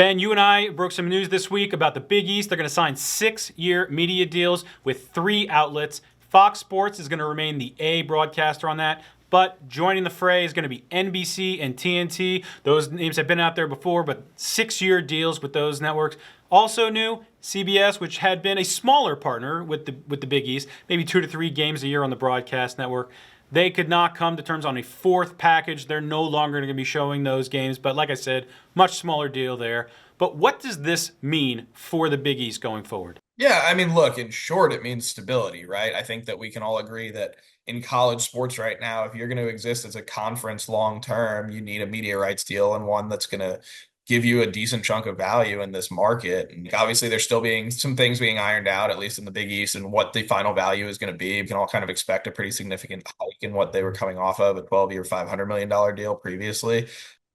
Ben, you and I broke some news this week about the Big East. They're going to sign 6-year media deals with 3 outlets. Fox Sports is going to remain the A broadcaster on that. But joining the fray is going to be NBC and TNT. Those names have been out there before, but 6-year deals with those networks. Also new, CBS, which had been a smaller partner with the Big East, maybe 2 to 3 games a year on the broadcast network. They could not come to terms on a 4th package. They're no longer going to be showing those games. But like I said, much smaller deal there. But what does this mean for the Big East going forward? Yeah, I mean, look, in short, it means stability, right? I think that we can all agree that in college sports right now, if you're going to exist as a conference long term, you need a media rights deal and one that's going to give you a decent chunk of value in this market. And obviously, there's still being some things being ironed out, at least in the Big East, and what the final value is going to be. We can all kind of expect a pretty significant hike in what they were coming off of, a 12-year, $500 million deal previously.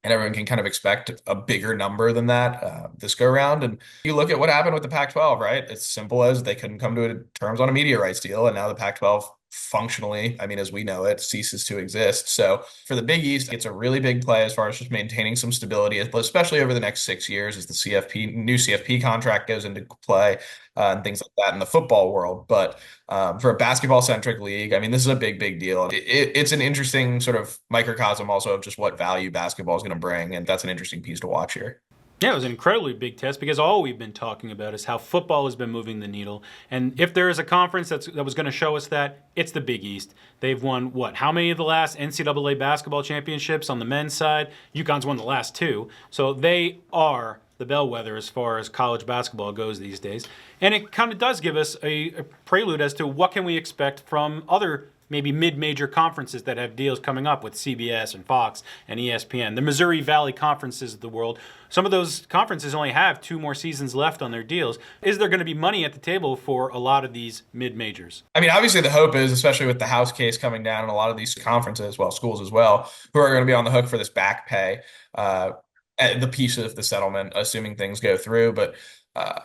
And everyone can kind of expect a bigger number than that this go around. And you look at what happened with the Pac-12, right? It's simple as they couldn't come to terms on a media rights deal, and now the Pac-12 functionally, I mean, as we know it, ceases to exist. So for the Big East, it's a really big play as far as just maintaining some stability, especially over the next 6 years as the new CFP contract goes into play and things like that in the football world. But for a basketball-centric league, I mean, this is a big deal. It's an interesting sort of microcosm also of just what value basketball is going to bring, and that's an interesting piece to watch here. Yeah, it was an incredibly big test because all we've been talking about is how football has been moving the needle. And if there is a conference that was going to show us that, it's the Big East. They've won, what, how many of the last NCAA basketball championships on the men's side? UConn's won the last 2. So they are the bellwether as far as college basketball goes these days. And it kind of does give us a prelude as to what can we expect from other maybe mid-major conferences that have deals coming up with CBS and Fox and ESPN. The Missouri Valley conferences of the world. Some of those conferences only have 2 more seasons left on their deals. Is there going to be money at the table for a lot of these mid-majors? I mean, obviously the hope is, especially with the House case coming down and a lot of these conferences, well, schools as well, who are going to be on the hook for this back pay, the piece of the settlement, assuming things go through. But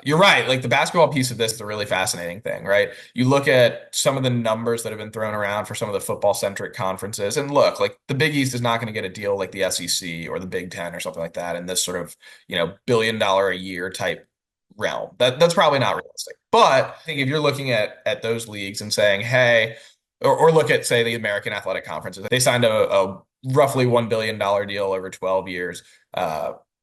you're right. Like the basketball piece of this is a really fascinating thing, right? You look at some of the numbers that have been thrown around for some of the football centric conferences, and look, like the Big East is not going to get a deal like the SEC or the Big Ten or something like that in this sort of, $1 billion a year type realm. That's probably not realistic. But I think if you're looking at those leagues and saying, hey, or look at, say, the American Athletic Conferences, they signed a roughly $1 billion deal over 12 years,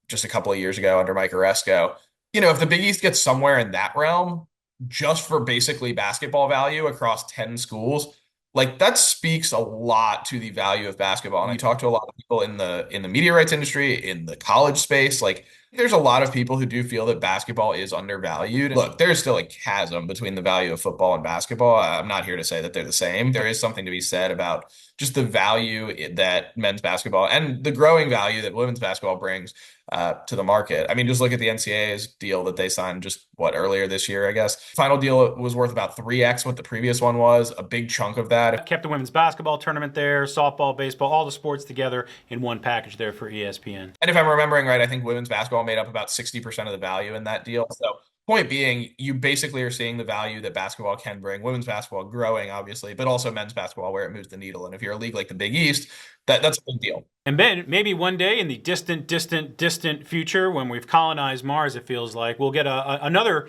just a couple of years ago under Mike Oresco. If the Big East gets somewhere in that realm, just for basically basketball value across 10 schools, like that speaks a lot to the value of basketball. And I talk to a lot of people in the media rights industry, in the college space, like there's a lot of people who do feel that basketball is undervalued. Look, there's still a chasm between the value of football and basketball. I'm not here to say that they're the same. There is something to be said about just the value that men's basketball and the growing value that women's basketball brings to the market. I mean, just look at the NCAA's deal that they signed earlier this year, I guess. Final deal was worth about 3x what the previous one was, a big chunk of that. Kept the women's basketball tournament there, softball, baseball, all the sports together in one package there for ESPN. And if I'm remembering right, I think women's basketball made up about 60% of the value in that deal. So point being, you basically are seeing the value that basketball can bring, women's basketball growing, obviously, but also men's basketball where it moves the needle. And if you're a league like the Big East, that's a big deal. And then maybe one day in the distant future, when we've colonized Mars, it feels like, we'll get another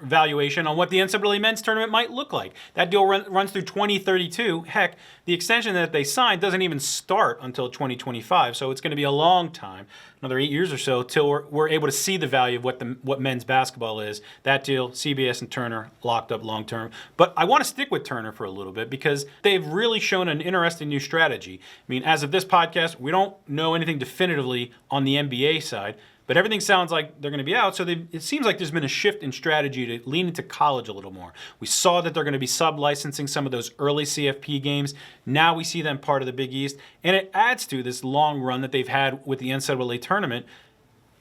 valuation on what the NCAA men's tournament might look like. That deal runs through 2032. Heck, the extension that they signed doesn't even start until 2025, so it's going to be a long time, another 8 years or so, till we're able to see the value of what men's basketball is. That deal, CBS and Turner locked up long term. But I want to stick with Turner for a little bit because they've really shown an interesting new strategy. I mean, as of this podcast, we don't know anything definitively on the NBA side, but everything sounds like they're going to be out. So it seems like there's been a shift in strategy to lean into college a little more. We saw that they're going to be sub-licensing some of those early CFP games. Now we see them part of the Big East. And it adds to this long run that they've had with the NCAA tournament.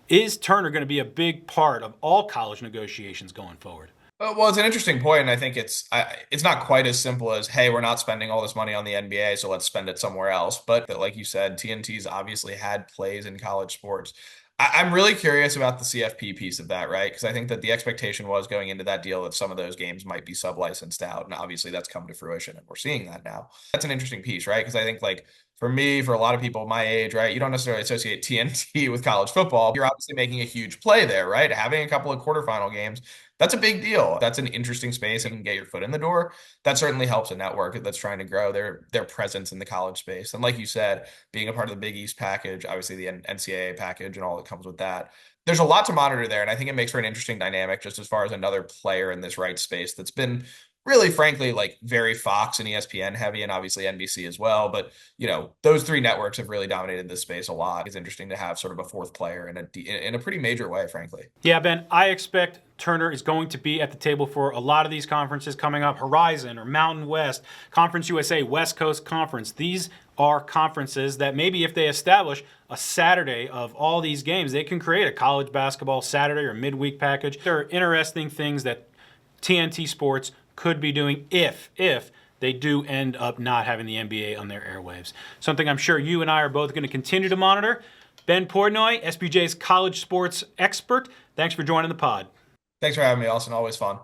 Is Turner going to be a big part of all college negotiations going forward? Well, it's an interesting point, and I think it's not quite as simple as, hey, we're not spending all this money on the NBA, so let's spend it somewhere else. But like you said, TNT's obviously had plays in college sports. I'm really curious about the CFP piece of that, right? Because I think that the expectation was going into that deal that some of those games might be sub-licensed out, and obviously that's come to fruition, and we're seeing that now. That's an interesting piece, right? Because I think like for me, for a lot of people my age, right, you don't necessarily associate TNT with college football. You're obviously making a huge play there, right? Having a couple of quarterfinal games, that's a big deal. That's an interesting space and can get your foot in the door. That certainly helps a network that's trying to grow their presence in the college space. And like you said, being a part of the Big East package, obviously the NCAA package and all that comes with that. There's a lot to monitor there, and I think it makes for an interesting dynamic just as far as another player in this right space that's been really, frankly, like very Fox and ESPN heavy, and obviously NBC as well. But those three networks have really dominated this space a lot. It's interesting to have sort of a fourth player in a pretty major way, frankly. Yeah, Ben, I expect Turner is going to be at the table for a lot of these conferences coming up. Horizon or Mountain West, Conference USA, West Coast Conference. These are conferences that maybe if they establish a Saturday of all these games, they can create a college basketball Saturday or midweek package. There are interesting things that TNT Sports could be doing if they do end up not having the NBA on their airwaves. Something I'm sure you and I are both going to continue to monitor. Ben Portnoy, SBJ's college sports expert, thanks for joining the pod. Thanks for having me, Austin. Always fun.